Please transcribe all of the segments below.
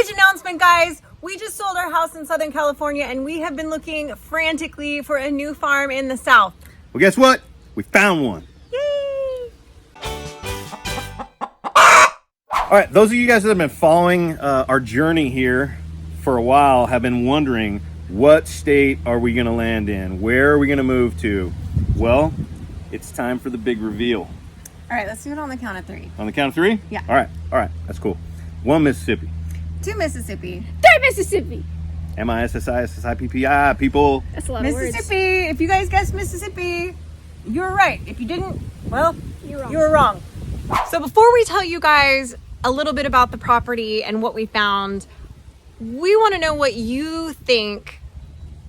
Huge announcement, guys. We just sold our house in Southern California and we have been looking frantically for a new farm in the South. Well, guess what? We found one. Yay! All right, those of you guys that have been following our journey here for a while have been wondering, what state are we going to land in? Where are we going to move to? Well, it's time for the big reveal. All right, let's do it on the count of 3. On the count of 3? Yeah. All right, that's cool. 1, Mississippi. 2, Mississippi. 3, Mississippi. Mississippi, people. That's a lot of words. Mississippi. If you guys guessed Mississippi, you were right. If you didn't, well, You're wrong. you were wrong. So before we tell you guys a little bit about the property and what we found, we want to know what you think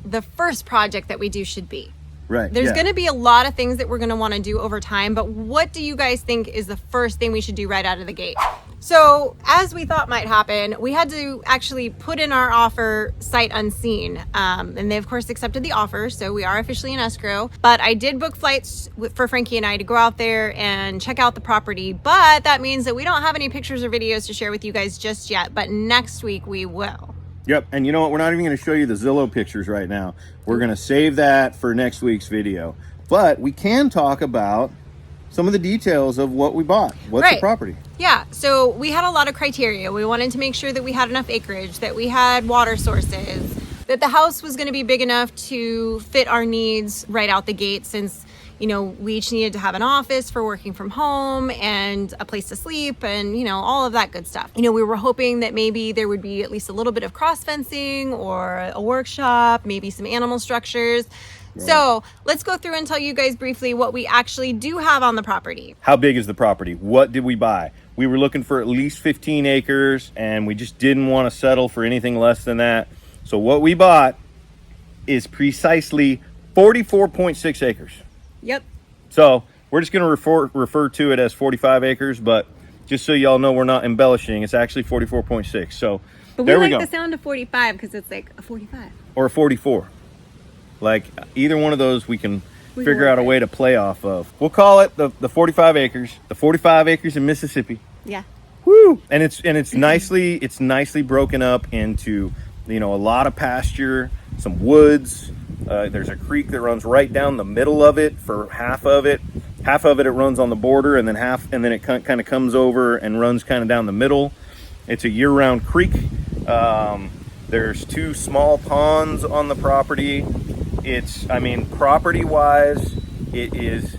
the first project that we do should be. Right. There's yeah. going to be a lot of things that we're going to want to do over time, but what do you guys think is the first thing we should do right out of the gate? So as we thought might happen, we had to actually put in our offer sight unseen. And they of course accepted the offer, so we are officially in escrow. But I did book flights for Frankie and I to go out there and check out the property. But that means that we don't have any pictures or videos to share with you guys just yet, but next week we will. Yep, and you know what? We're not even going to show you the Zillow pictures right now. We're going to save that for next week's video. But we can talk about some of the details of what we bought. What's the property? Yeah, so we had a lot of criteria. We wanted to make sure that we had enough acreage, that we had water sources, that the house was going to be big enough to fit our needs right out the gate, since you know, we each needed to have an office for working from home and a place to sleep and, you know, all of that good stuff. You know, we were hoping that maybe there would be at least a little bit of cross fencing or a workshop, maybe some animal structures. Right. So let's go through and tell you guys briefly what we actually do have on the property. How big is the property? What did we buy? We were looking for at least 15 acres and we just didn't want to settle for anything less than that. So what we bought is precisely 44.6 acres. Yep. So we're just going to refer to it as 45 acres, but just so y'all know, we're not embellishing. It's actually 44.6. So but there we like go. The sound of 45 because it's like a 45 or a 44. Like either one of those, we can figure out a way to play off of. We'll call it the 45 acres. The 45 acres in Mississippi. Yeah. Woo! And it's nicely broken up into, you know, a lot of pasture, some woods. There's a creek that runs right down the middle of it for half of it. Half of it runs on the border, and then it kind of comes over and runs kind of down the middle. It's a year-round creek. There's 2 small ponds on the property. Property-wise, it is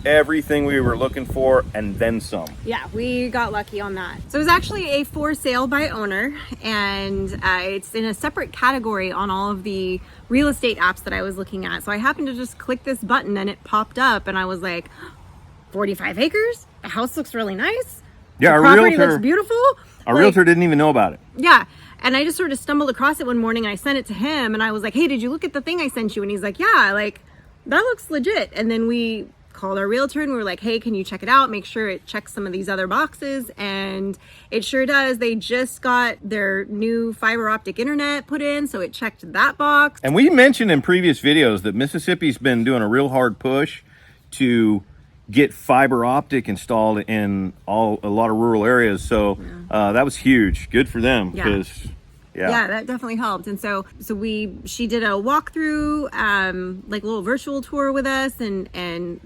everything we were looking for and then some. Yeah, we got lucky on that. So it was actually a for sale by owner, and it's in a separate category on all of the real estate apps that I was looking at. So I happened to just click this button and it popped up and I was like, 45 acres? The house looks really nice. Yeah, the property looks beautiful. Our realtor didn't even know about it. Yeah. And I just sort of stumbled across it one morning and I sent it to him and I was like, hey, did you look at the thing I sent you? And he's like, yeah, like that looks legit. And then we called our realtor and we were like, hey, can you check it out? Make sure it checks some of these other boxes. And it sure does. They just got their new fiber optic internet put in, so it checked that box. And we mentioned in previous videos that Mississippi's been doing a real hard push to get fiber optic installed in a lot of rural areas. So that was huge. Good for them. Yeah, that definitely helped. And so she did a walkthrough, like a little virtual tour with us, and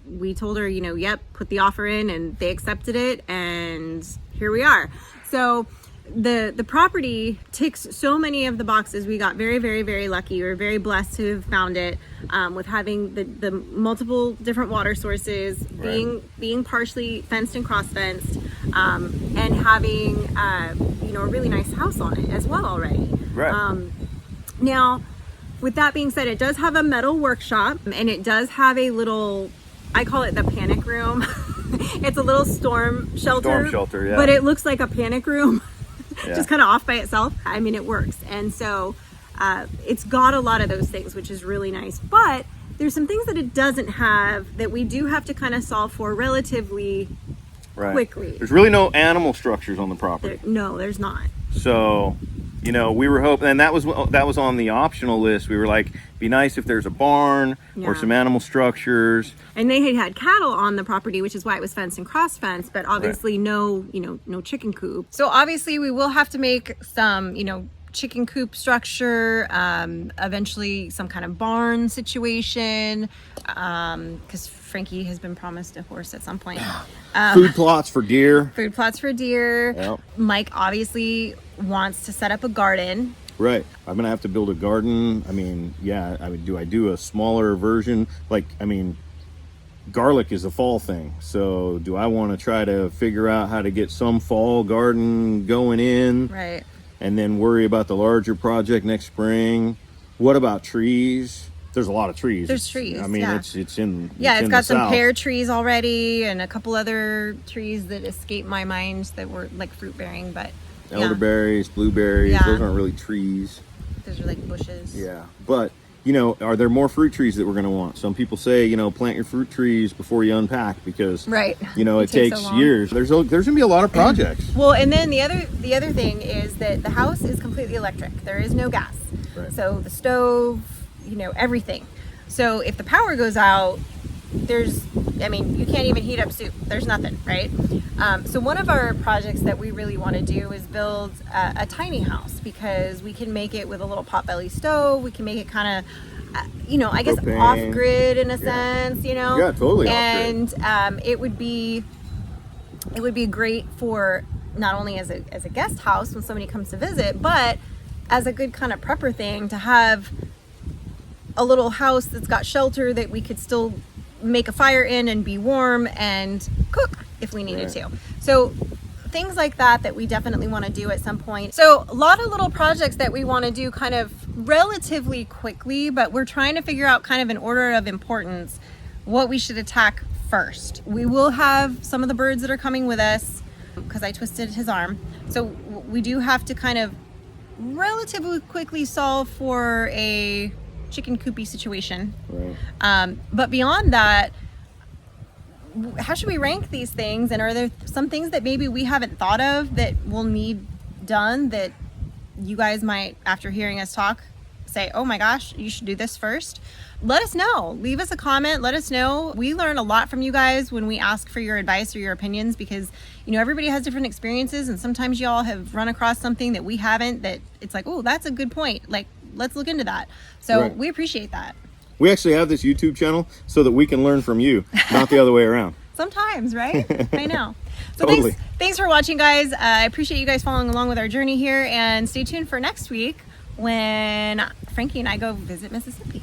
we told her, you know, yep, put the offer in, and they accepted it, and here we are. So the property ticks so many of the boxes. We got very, very, very lucky. We were very blessed to have found it, with having the multiple different water sources, being partially fenced and cross fenced, and having you know, a really nice house on it as well already. Right. Now, with that being said, it does have a metal workshop, and it does have a little, I call it the panic room. It's a little storm shelter, yeah. But it looks like a panic room. Yeah. Just kind of off by itself. I mean, it works. And so it's got a lot of those things, which is really nice. But there's some things that it doesn't have that we do have to kind of solve for relatively quickly. There's really no animal structures on the property. No, there's not. So you know, we were hoping, and that was on the optional list. We were like, be nice if there's a barn or some animal structures. And they had cattle on the property, which is why it was fenced and cross fenced, but obviously no chicken coop. So obviously we will have to make some, chicken coop structure, eventually some kind of barn situation, because Frankie has been promised a horse at some point. Food plots for deer. Food plots for deer. Yep. Mike obviously wants to set up a garden. Right. I'm going to have to build a garden. I mean, yeah, I do a smaller version? Garlic is a fall thing. So do I want to try to figure out how to get some fall garden going in? Right. And then worry about the larger project next spring? What about trees? There's a lot of trees. There's trees. I mean, yeah. it's in. Yeah, it's got some south. pear trees already and a couple other trees that escape my mind that were like fruit bearing, but elderberries, blueberries. Yeah. Those aren't really trees. Those are like bushes. Yeah, but are there more fruit trees that we're going to want? Some people say, plant your fruit trees before you unpack because, right. It takes so years. There's going to be a lot of projects. Well, and then the other thing is that the house is completely electric. There is no gas. Right. So the stove, everything. So if the power goes out, you can't even heat up soup. There's nothing, right? So one of our projects that we really want to do is build a tiny house because we can make it with a little potbelly stove. We can make it kind of, I guess Propane. off-grid in a sense, Yeah, totally and it would be great for not only as a guest house when somebody comes to visit, but as a good kind of prepper thing to have a little house that's got shelter that we could still make a fire in and be warm and cook if we needed to. So things like that we definitely want to do at some point. So a lot of little projects that we want to do kind of relatively quickly, but we're trying to figure out kind of in order of importance what we should attack first. We will have some of the birds that are coming with us because I twisted his arm. So we do have to kind of relatively quickly solve for a chicken coopy situation. Right. But beyond that, how should we rank these things? And are there some things that maybe we haven't thought of that we'll need done that you guys might, after hearing us talk, say, oh my gosh, you should do this first? Let us know. Leave us a comment. Let us know. We learn a lot from you guys when we ask for your advice or your opinions because, everybody has different experiences and sometimes y'all have run across something that we haven't that it's like, oh, that's a good point. Like, let's look into that. So we appreciate that. We actually have this YouTube channel so that we can learn from you, not the other way around. Sometimes, right? I know. So Totally. Thanks for watching, guys. I appreciate you guys following along with our journey here and stay tuned for next week when Frankie and I go visit Mississippi.